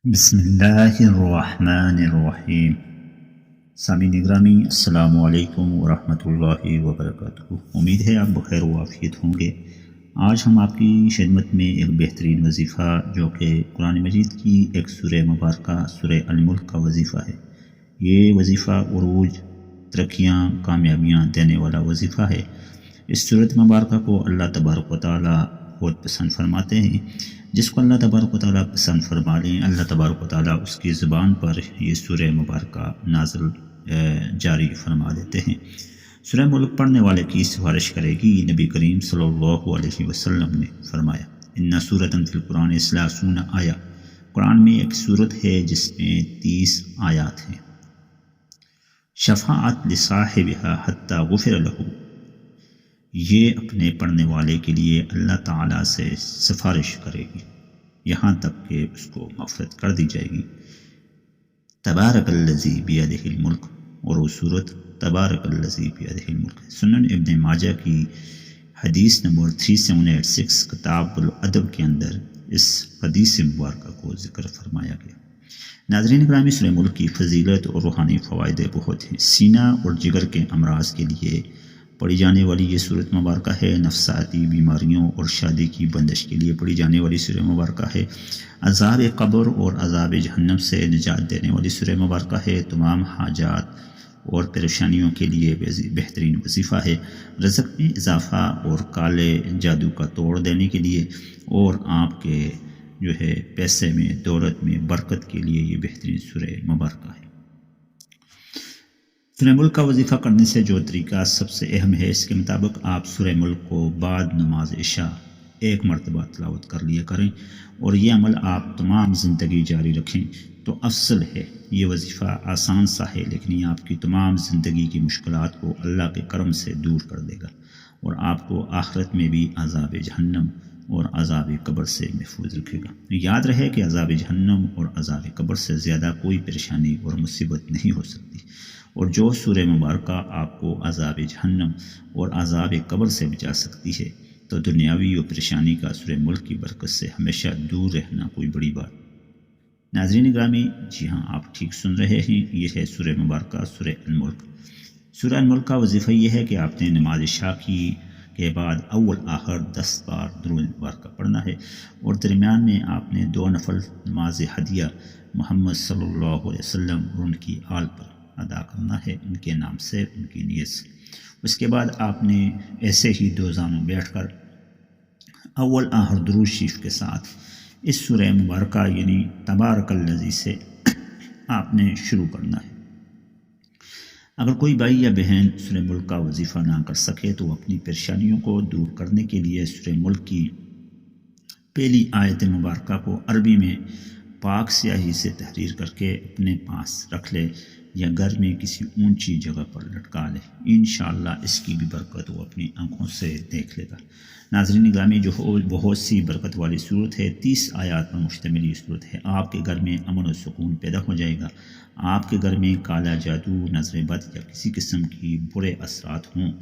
بسم اللہ الرحمن الرحیم۔ سامعین گرامی، السلام علیکم ورحمۃ اللہ وبرکاتہ۔ امید ہے آپ بخیر و عافیت ہوں گے۔ آج ہم آپ کی خدمت میں ایک بہترین وظیفہ جو کہ قرآن مجید کی ایک سورہ مبارکہ سورہ الملک کا وظیفہ ہے۔ یہ وظیفہ عروج، ترقیاں، کامیابیاں دینے والا وظیفہ ہے۔ اس سورۃ مبارکہ کو اللہ تبارک و تعالیٰ بہت پسند فرماتے ہیں۔ جس کو اللہ تبارک و تعالیٰ پسند فرما لیں، اللہ تبارک و تعالیٰ اس کی زبان پر یہ سورہ مبارکہ نازل جاری فرما دیتے ہیں۔ سورہ ملک پڑھنے والے کی سفارش کرے گی نبی کریم صلی اللہ علیہ وسلم نے فرمایا، ان سورۃ فی القرآن 30 آیا، قرآن میں ایک سورت ہے جس میں 30 آیات ہیں۔ شفاعت لصاحبہا حتی غفر لہ، یہ اپنے پڑھنے والے کے لیے اللہ تعالیٰ سے سفارش کرے گی یہاں تک کہ اس کو مغفرت کر دی جائے گی۔ تبارک الذی بیدہ الملک، اور وہ صورت تبارک الذی بیدہ الملک۔ سنن ابن ماجہ کی حدیث نمبر 3786 کتاب الادب کے اندر اس حدیث مبارکہ کو ذکر فرمایا گیا۔ ناظرین گرامی، سورہ ملک کی فضیلت اور روحانی فوائد بہت ہیں۔ سینہ اور جگر کے امراض کے لیے پڑھی جانے والی یہ سورۃ مبارکہ ہے۔ نفساتی بیماریوں اور شادی کی بندش کے لیے پڑھی جانے والی سورہ مبارکہ ہے۔ عذاب قبر اور عذاب جہنم سے نجات دینے والی سورہ مبارکہ ہے۔ تمام حاجات اور پریشانیوں کے لیے بہترین وظیفہ ہے۔ رزق میں اضافہ اور کالے جادو کا توڑ دینے کے لیے اور آپ کے پیسے میں، دولت میں برکت کے لیے یہ بہترین سورہ مبارکہ ہے۔ سورہ ملک کا وظیفہ کرنے سے جو طریقہ سب سے اہم ہے، اس کے مطابق آپ سورہ ملک کو بعد نماز عشاء 1 مرتبہ تلاوت کر لیا کریں، اور یہ عمل آپ تمام زندگی جاری رکھیں تو افضل ہے۔ یہ وظیفہ آسان سا ہے، لیکن یہ آپ کی تمام زندگی کی مشکلات کو اللہ کے کرم سے دور کر دے گا اور آپ کو آخرت میں بھی عذاب جہنم اور عذاب قبر سے محفوظ رکھے گا۔ یاد رہے کہ عذاب جہنم اور عذاب قبر سے زیادہ کوئی پریشانی اور مصیبت نہیں ہو سکتی، اور جو سورہ مبارکہ آپ کو عذاب جہنم اور عذاب قبر سے بچا سکتی ہے، تو دنیاوی و پریشانی کا سورہ ملک کی برکت سے ہمیشہ دور رہنا کوئی بڑی بات۔ ناظرین گرامی، جی ہاں، آپ ٹھیک سن رہے ہیں، یہ ہے سورہ مبارکہ سورہ الملک۔ سورہ الملک کا وظیفہ یہ ہے کہ آپ نے نماز عشاء کے بعد اول آخر 10 بار درود مبارکہ پڑھنا ہے، اور درمیان میں آپ نے 2 نفل نماز ہدیہ محمد صلی اللہ علیہ وسلم اور ان کی آل پر ادا کرنا ہے، ان کے نام سے، ان کی نیت سے۔ اس کے بعد آپ نے ایسے ہی 2 زانوں بیٹھ کر اول آخر درود شریف کے ساتھ اس سورہ مبارکہ یعنی تبارک الذی سے آپ نے شروع کرنا ہے۔ اگر کوئی بھائی یا بہن سورہ ملک کا وظیفہ نہ کر سکے تو اپنی پریشانیوں کو دور کرنے کے لیے سورہ ملک کی پہلی آیت مبارکہ کو عربی میں پاک سیاہی سے تحریر کر کے اپنے پاس رکھ لے یا گھر میں کسی اونچی جگہ پر لٹکا لے، انشاءاللہ اس کی بھی برکت وہ اپنی آنکھوں سے دیکھ لے گا۔ ناظرین گرامی، جو بہت سی برکت والی صورت ہے، 30 آیات پر مشتمل یہ صورت ہے۔ آپ کے گھر میں امن و سکون پیدا ہو جائے گا۔ آپ کے گھر میں کالا جادو، نظر بد یا کسی قسم کی برے اثرات ہوں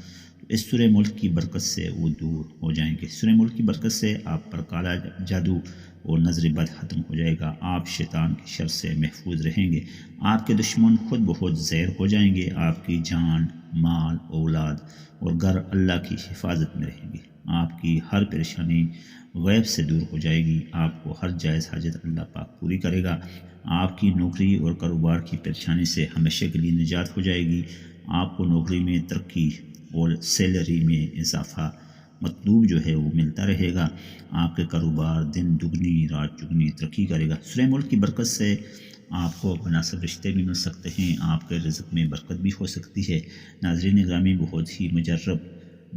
تو اس سورہ ملک کی برکت سے وہ دور ہو جائیں گے۔ سورہ ملک کی برکت سے آپ پر کالا جادو اور نظر بد ختم ہو جائے گا۔ آپ شیطان کی شر سے محفوظ رہیں گے۔ آپ کے دشمن خود بخود زہر ہو جائیں گے۔ آپ کی جان، مال، اولاد اور گھر اللہ کی حفاظت میں رہیں گے۔ آپ کی ہر پریشانی غیب سے دور ہو جائے گی۔ آپ کو ہر جائز حاجت اللہ پاک پوری کرے گا۔ آپ کی نوکری اور کاروبار کی پریشانی سے ہمیشہ کے لیے نجات ہو جائے گی۔ آپ کو نوکری میں ترقی اور سیلری میں اضافہ مطلوب وہ ملتا رہے گا۔ آپ کے کاروبار دن دگنی رات چگنی ترقی کرے گا۔ سورہ ملک کی برکت سے آپ کو مناسب رشتے بھی مل سکتے ہیں، آپ کے رزق میں برکت بھی ہو سکتی ہے۔ ناظرین گرامی، بہت ہی مجرب،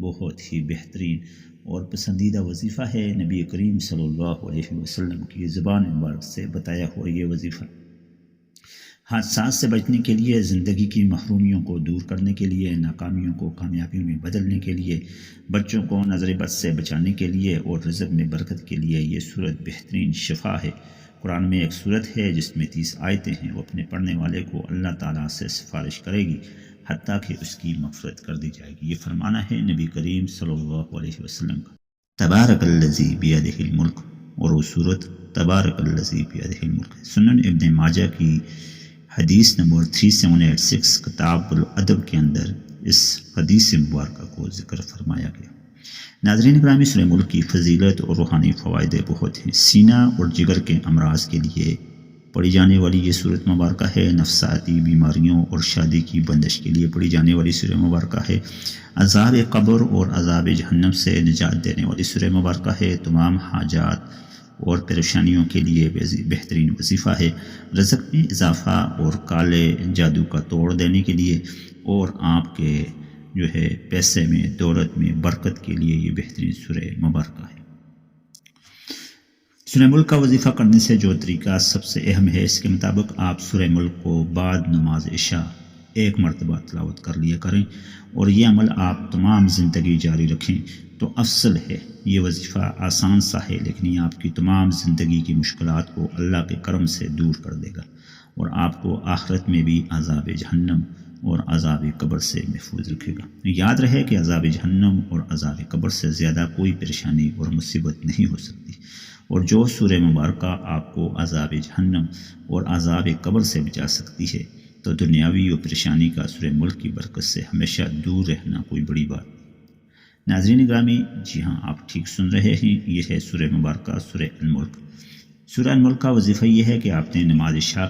بہت ہی بہترین اور پسندیدہ وظیفہ ہے۔ نبی کریم صلی اللہ علیہ وسلم کی زبان مبارک سے بتایا ہوا یہ وظیفہ حادثات سے بچنے کے لیے، زندگی کی محرومیوں کو دور کرنے کے لیے، ناکامیوں کو کامیابیوں میں بدلنے کے لیے، بچوں کو نظر بد سے بچانے کے لیے اور رزق میں برکت کے لیے یہ صورت بہترین شفا ہے۔ قرآن میں ایک صورت ہے جس میں 30 آیتیں ہیں۔ وہ اپنے پڑھنے والے کو اللہ تعالیٰ سے سفارش کرے گی حتیٰ کہ اس کی مغفرت کر دی جائے گی۔ یہ فرمانا ہے نبی کریم صلی اللہ علیہ وسلم کا۔ تبارک الذی بیدہ الملک، اور وہ صورت تبارک الذی بیدہ الملک ہے۔ سنن ابن ماجہ کی حدیث نمبر 3786 کتاب الادب کے اندر اس حدیث مبارکہ کو ذکر فرمایا گیا۔ ناظرین گرامی، سورہ ملک کی فضیلت اور روحانی فوائد بہت ہیں۔ سینہ اور جگر کے امراض کے لیے پڑھی جانے والی یہ سورت مبارکہ ہے۔ نفساتی بیماریوں اور شادی کی بندش کے لیے پڑھی جانے والی سورہ مبارکہ ہے۔ عذاب قبر اور عذاب جہنم سے نجات دینے والی سورہ مبارکہ ہے۔ تمام حاجات اور پریشانیوں کے لیے بہترین وظیفہ ہے۔ رزق میں اضافہ اور کالے جادو کا توڑ دینے کے لیے اور آپ کے پیسے میں، دولت میں برکت کے لیے یہ بہترین سورہ مبارکہ ہے۔ سورہ ملک کا وظیفہ کرنے سے جو طریقہ سب سے اہم ہے، اس کے مطابق آپ سورہ ملک کو بعد نماز عشاء ایک مرتبہ تلاوت کر لیا کریں، اور یہ عمل آپ تمام زندگی جاری رکھیں تو افضل ہے۔ یہ وظیفہ آسان سا ہے، لیکن یہ آپ کی تمام زندگی کی مشکلات کو اللہ کے کرم سے دور کر دے گا، اور آپ کو آخرت میں بھی عذاب جہنم اور عذاب قبر سے محفوظ رکھے گا۔ یاد رہے کہ عذاب جہنم اور عذاب قبر سے زیادہ کوئی پریشانی اور مصیبت نہیں ہو سکتی، اور جو سورہ مبارکہ آپ کو عذاب جہنم اور عذاب قبر سے بچا سکتی ہے، تو دنیاوی و پریشانی کا سورہ ملک کی برکت سے ہمیشہ دور رہنا کوئی بڑی بات نہیں۔ ناظرین گرامی، جی ہاں، آپ ٹھیک سن رہے ہیں، یہ ہے سورہ مبارکہ سورہ الملک۔ سورہ الملک کا وظیفہ یہ ہے کہ آپ نے نماز عشاء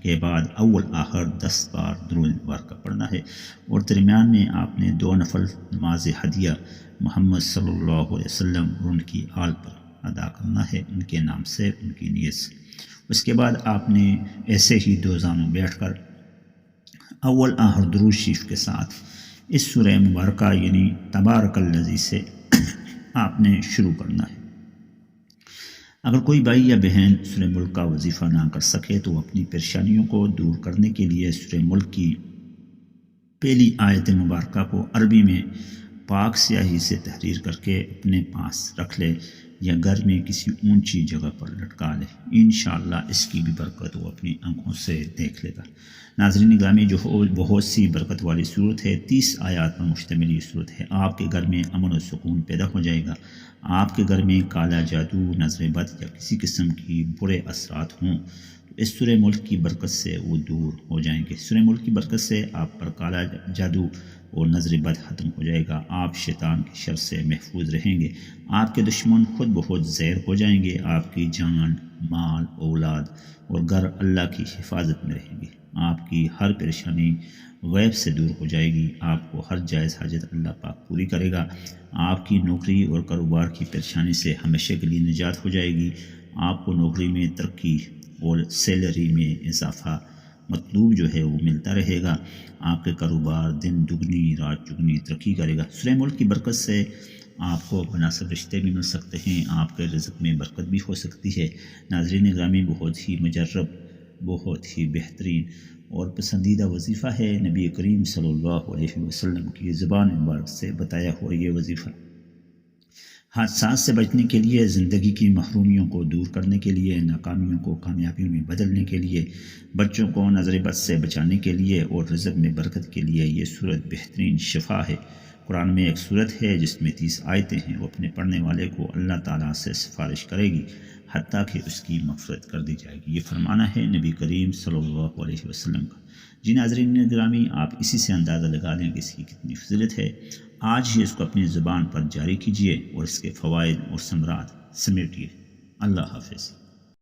کے بعد اول آخر 10 بار درود مبارکہ پڑھنا ہے، اور درمیان میں آپ نے 2 نفل نماز ہدیہ محمد صلی اللہ علیہ وسلم اور ان کی آل پر ادا کرنا ہے، ان کے نام سے، ان کی نیت سے۔ اس کے بعد آپ نے ایسے ہی 2 زانوں بیٹھ کر اول آخر درود شریف کے ساتھ اس سورہ مبارکہ یعنی تبارک الذی سے آپ نے شروع کرنا ہے۔ اگر کوئی بھائی یا بہن سورہ ملک کا وظیفہ نہ کر سکے تو اپنی پریشانیوں کو دور کرنے کے لیے سورہ ملک کی پہلی آیت مبارکہ کو عربی میں پاک سیاہی سے تحریر کر کے اپنے پاس رکھ لے یا گھر میں کسی اونچی جگہ پر لٹکا لے۔ انشاءاللہ اس کی بھی برکت وہ اپنی آنکھوں سے دیکھ لے گا۔ ناظرین گرامی، جو بہت سی برکت والی صورت ہے، 30 آیات پر مشتمل یہ صورت ہے۔ آپ کے گھر میں امن و سکون پیدا ہو جائے گا۔ آپ کے گھر میں کالا جادو، نظر بد یا کسی قسم کی برے اثرات ہوں تو اس سورہ ملک کی برکت سے وہ دور ہو جائیں گے۔ سورہ ملک کی برکت سے آپ پر کالا جادو اور نظر بد ختم ہو جائے گا۔ آپ شیطان کی شر سے محفوظ رہیں گے۔ آپ کے دشمن خود بخود زیر ہو جائیں گے۔ آپ کی جان، مال، اولاد اور گھر اللہ کی حفاظت میں رہیں گے۔ آپ کی ہر پریشانی غیب سے دور ہو جائے گی۔ آپ کو ہر جائز حاجت اللہ پاک پوری کرے گا۔ آپ کی نوکری اور کاروبار کی پریشانی سے ہمیشہ کے لیے نجات ہو جائے گی۔ آپ کو نوکری میں ترقی اور سیلری میں اضافہ مطلوب وہ ملتا رہے گا۔ آپ کے کاروبار دن دگنی رات چگنی ترقی کرے گا۔ سورہ ملک کی برکت سے آپ کو مناسب رشتے بھی مل سکتے ہیں۔ آپ کے رزق میں برکت بھی ہو سکتی ہے۔ ناظرین گرامی، بہت ہی مجرب، بہت ہی بہترین اور پسندیدہ وظیفہ ہے۔ نبی کریم صلی اللہ علیہ وسلم کی زبان مبارک سے بتایا ہوا یہ وظیفہ حادثات سے بچنے کے لیے، زندگی کی محرومیوں کو دور کرنے کے لیے، ناکامیوں کو کامیابیوں میں بدلنے کے لیے، بچوں کو نظر بد سے بچانے کے لیے اور رزق میں برکت کے لیے یہ صورت بہترین شفا ہے۔ قرآن میں ایک صورت ہے جس میں 30 آیتیں ہیں۔ وہ اپنے پڑھنے والے کو اللہ تعالیٰ سے سفارش کرے گی حتیٰ کہ اس کی مغفرت کر دی جائے گی۔ یہ فرمانا ہے نبی کریم صلی اللہ علیہ وسلم کا۔ جی ناظرین گرامی، آپ اسی سے اندازہ لگا لیں کہ اس کی کتنی فضیلت ہے۔ آج ہی اس کو اپنی زبان پر جاری کیجیے اور اس کے فوائد اور ثمرات سمیٹیے۔ اللہ حافظ۔